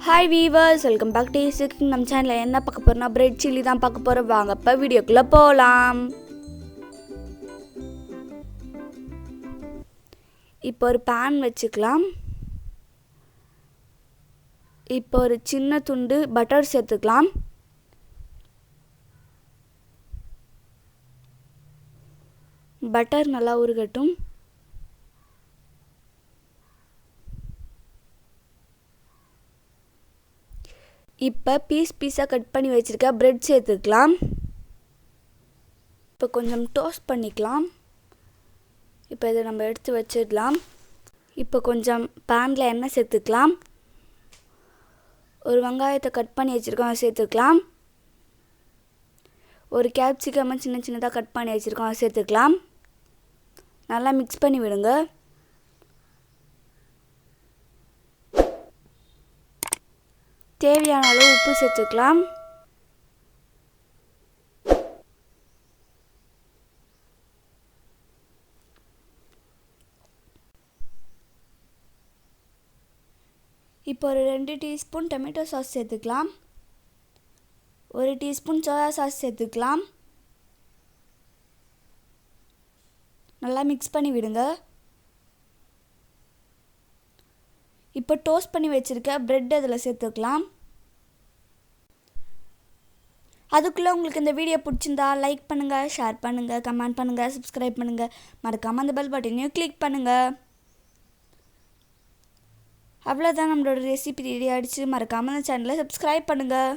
Hi viewers, welcome back to Chicking. நம்ம சேனலில் என்ன பார்க்க போகிறோம்னா பிரெட் சில்லி தான் பார்க்க போகிறோம். வாங்க இப்போ வீடியோக்குள்ளே போகலாம். இப்போ ஒரு பேன் வச்சுக்கலாம். இப்போ ஒரு சின்ன துண்டு பட்டர் சேர்த்துக்கலாம். பட்டர் நல்லா உருகட்டும். இப்போ பீஸாக கட் பண்ணி வச்சுருக்க பிரெட் சேர்த்துக்கலாம். இப்போ கொஞ்சம் டோஸ்ட் பண்ணிக்கலாம். இப்போ இதை நம்ம எடுத்து வச்சிடலாம். இப்போ கொஞ்சம் பேனில் எண்ணெய் சேர்த்துக்கலாம். ஒரு வெங்காயத்தை கட் பண்ணி வச்சுருக்கோம், அதை சேர்த்துக்கலாம். ஒரு கேப்சிகம் சின்னதாக கட் பண்ணி வச்சுருக்கோம், அதை சேர்த்துக்கலாம். நல்லா மிக்ஸ் பண்ணி விடுங்க. தேவையான அளவு உப்பு சேர்த்துக்கலாம். இப்போ ஒரு 2 டீஸ்பூன் டொமேட்டோ சாஸ் சேர்த்துக்கலாம். 1 டீஸ்பூன் சோயா சாஸ் சேர்த்துக்கலாம். நல்லா மிக்ஸ் பண்ணி விடுங்க. இப்போ டோஸ்ட் பண்ணி வச்சுருக்க பிரெட் அதில் சேர்த்துக்கலாம். அதுக்குள்ளே உங்களுக்கு இந்த வீடியோ பிடிச்சிருந்தா லைக் பண்ணுங்கள், ஷேர் பண்ணுங்கள், கமெண்ட் பண்ணுங்கள், சப்ஸ்கிரைப் பண்ணுங்கள். மறக்காமல் அந்த பெல் பட்டனையும் கிளிக் பண்ணுங்கள். அவ்வளோதான், நம்மளோட ரெசிபி ரெடி ஆகிடுச்சு. மறக்காமல் அந்த சேனலை சப்ஸ்கிரைப் பண்ணுங்கள்.